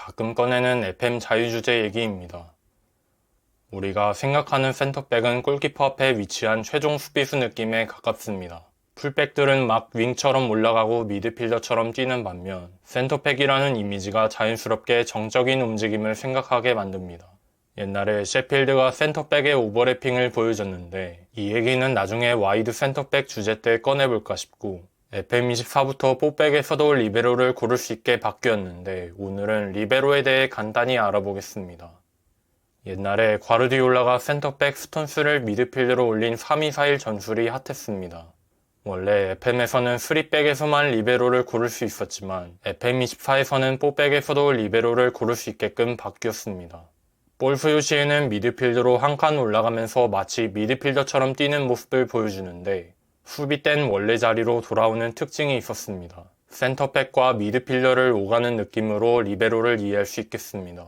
가끔 꺼내는 FM 자유주제 얘기입니다. 우리가 생각하는 센터백은 골키퍼 앞에 위치한 최종 수비수 느낌에 가깝습니다. 풀백들은 막 윙처럼 올라가고 미드필더처럼 뛰는 반면 센터백이라는 이미지가 자연스럽게 정적인 움직임을 생각하게 만듭니다. 옛날에 셰필드가 센터백의 오버래핑을 보여줬는데 이 얘기는 나중에 와이드 센터백 주제 때 꺼내볼까 싶고 FM24부터 뽀백에서도 리베로를 고를 수 있게 바뀌었는데 오늘은 리베로에 대해 간단히 알아보겠습니다. 옛날에 과르디올라가 센터백 스톤스를 미드필드로 올린 3-2-4-1 전술이 핫했습니다. 원래 FM에서는 3백에서만 리베로를 고를 수 있었지만 FM24에서는 뽀백에서도 리베로를 고를 수 있게끔 바뀌었습니다. 볼스유 시에는 미드필드로 한 칸 올라가면서 마치 미드필더처럼 뛰는 모습을 보여주는데 수비 땐 원래 자리로 돌아오는 특징이 있었습니다. 센터백과 미드필더를 오가는 느낌으로 리베로를 이해할 수 있겠습니다.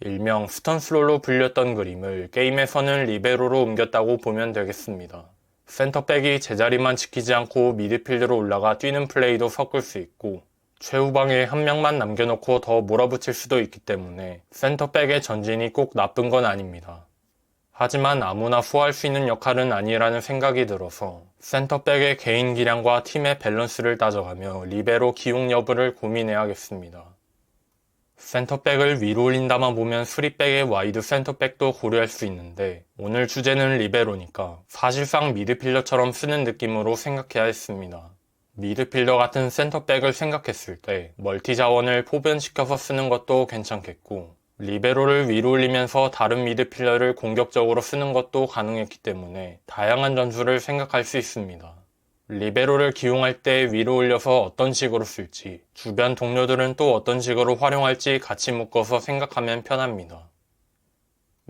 일명 스턴스롤로 불렸던 그림을 게임에서는 리베로로 옮겼다고 보면 되겠습니다. 센터백이 제자리만 지키지 않고 미드필드로 올라가 뛰는 플레이도 섞을 수 있고 최후방에 한 명만 남겨놓고 더 몰아붙일 수도 있기 때문에 센터백의 전진이 꼭 나쁜 건 아닙니다. 하지만 아무나 소화할 수 있는 역할은 아니라는 생각이 들어서 센터백의 개인 기량과 팀의 밸런스를 따져가며 리베로 기용 여부를 고민해야겠습니다. 센터백을 위로 올린다만 보면 3백의 와이드 센터백도 고려할 수 있는데 오늘 주제는 리베로니까 사실상 미드필더처럼 쓰는 느낌으로 생각해야 했습니다. 미드필더 같은 센터백을 생각했을 때 멀티 자원을 포변시켜서 쓰는 것도 괜찮겠고 리베로를 위로 올리면서 다른 미드필더를 공격적으로 쓰는 것도 가능했기 때문에 다양한 전술을 생각할 수 있습니다. 리베로를 기용할 때 위로 올려서 어떤 식으로 쓸지, 주변 동료들은 또 어떤 식으로 활용할지 같이 묶어서 생각하면 편합니다.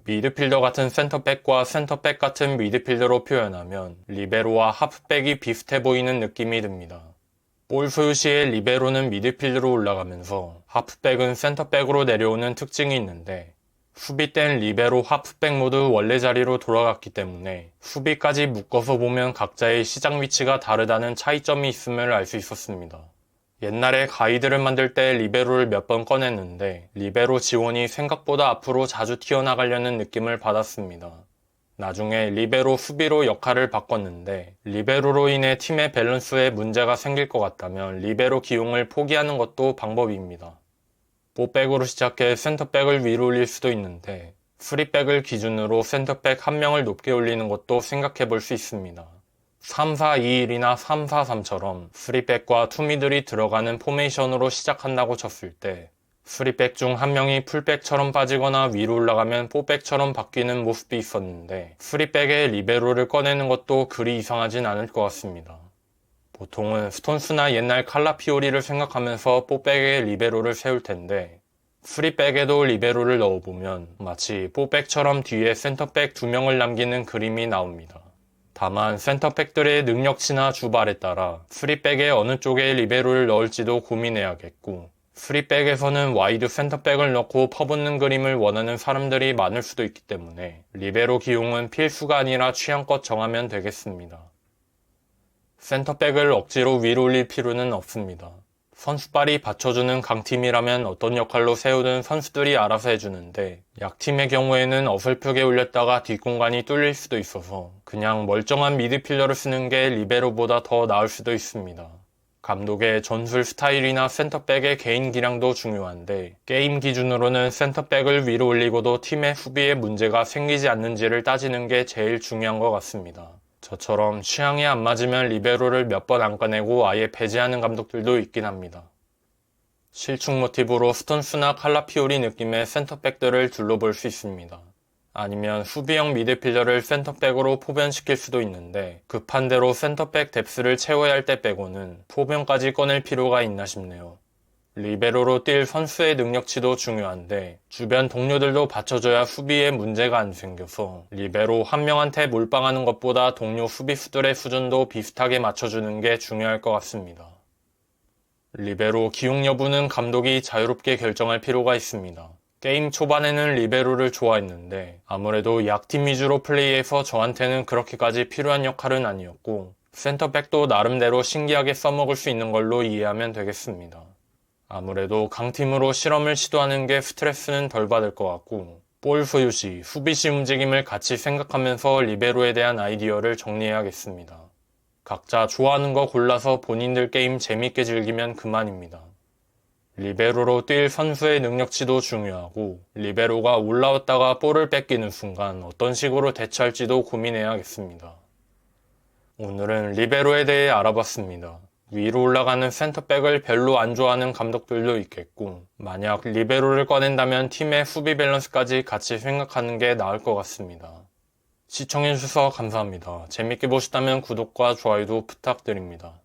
미드필더 같은 센터백과 센터백 같은 미드필더로 표현하면 리베로와 하프백이 비슷해 보이는 느낌이 듭니다. 볼 소유 시에 리베로는 미드필드로 올라가면서 하프백은 센터백으로 내려오는 특징이 있는데 수비 땐 리베로, 하프백 모두 원래 자리로 돌아갔기 때문에 수비까지 묶어서 보면 각자의 시작 위치가 다르다는 차이점이 있음을 알 수 있었습니다. 옛날에 가이드를 만들 때 리베로를 몇 번 꺼냈는데 리베로 지원이 생각보다 앞으로 자주 튀어나가려는 느낌을 받았습니다. 나중에 리베로 수비로 역할을 바꿨는데 리베로로 인해 팀의 밸런스에 문제가 생길 것 같다면 리베로 기용을 포기하는 것도 방법입니다. 뽀백으로 시작해 센터백을 위로 올릴 수도 있는데 3백을 기준으로 센터백 한 명을 높게 올리는 것도 생각해 볼 수 있습니다. 3-4-2-1이나 3-4-3처럼 3백과 투미들이 들어가는 포메이션으로 시작한다고 쳤을 때 3백 중 한 명이 풀백처럼 빠지거나 위로 올라가면 뽀백처럼 바뀌는 모습이 있었는데 3백의 리베로를 꺼내는 것도 그리 이상하진 않을 것 같습니다. 보통은 스톤스나 옛날 칼라피오리를 생각하면서 뽀백의 리베로를 세울 텐데 3백에도 리베로를 넣어보면 마치 뽀백처럼 뒤에 센터백 2명을 남기는 그림이 나옵니다. 다만 센터백들의 능력치나 주발에 따라 3백의 어느 쪽에 리베로를 넣을지도 고민해야겠고 3백에서는 와이드 센터백을 넣고 퍼붓는 그림을 원하는 사람들이 많을 수도 있기 때문에 리베로 기용은 필수가 아니라 취향껏 정하면 되겠습니다. 센터백을 억지로 위로 올릴 필요는 없습니다. 선수발이 받쳐주는 강팀이라면 어떤 역할로 세우든 선수들이 알아서 해주는데 약팀의 경우에는 어설프게 올렸다가 뒷공간이 뚫릴 수도 있어서 그냥 멀쩡한 미드필더를 쓰는 게 리베로보다 더 나을 수도 있습니다. 감독의 전술 스타일이나 센터백의 개인 기량도 중요한데 게임 기준으로는 센터백을 위로 올리고도 팀의 수비에 문제가 생기지 않는지를 따지는 게 제일 중요한 것 같습니다. 저처럼 취향이 안 맞으면 리베로를 몇 번 안 꺼내고 아예 배제하는 감독들도 있긴 합니다. 실축 모티브로 스톤스나 칼라피오리 느낌의 센터백들을 둘러볼 수 있습니다. 아니면 수비형 미드필더를 센터백으로 포변시킬 수도 있는데 급한 대로 센터백 뎁스를 채워야 할 때 빼고는 포변까지 꺼낼 필요가 있나 싶네요. 리베로로 뛸 선수의 능력치도 중요한데 주변 동료들도 받쳐줘야 수비에 문제가 안 생겨서 리베로 한 명한테 몰빵하는 것보다 동료 수비수들의 수준도 비슷하게 맞춰주는 게 중요할 것 같습니다. 리베로 기용 여부는 감독이 자유롭게 결정할 필요가 있습니다. 게임 초반에는 리베로를 좋아했는데 아무래도 약팀 위주로 플레이해서 저한테는 그렇게까지 필요한 역할은 아니었고 센터백도 나름대로 신기하게 써먹을 수 있는 걸로 이해하면 되겠습니다. 아무래도 강팀으로 실험을 시도하는 게 스트레스는 덜 받을 것 같고, 볼 소유 시 수비 시 움직임을 같이 생각하면서 리베로에 대한 아이디어를 정리해야겠습니다. 각자 좋아하는 거 골라서 본인들 게임 재밌게 즐기면 그만입니다. 리베로로 뛸 선수의 능력치도 중요하고, 리베로가 올라왔다가 볼을 뺏기는 순간 어떤 식으로 대처할지도 고민해야겠습니다. 오늘은 리베로에 대해 알아봤습니다. 위로 올라가는 센터백을 별로 안 좋아하는 감독들도 있겠고, 만약 리베로를 꺼낸다면 팀의 수비 밸런스까지 같이 생각하는 게 나을 것 같습니다. 시청해주셔서 감사합니다. 재밌게 보셨다면 구독과 좋아요도 부탁드립니다.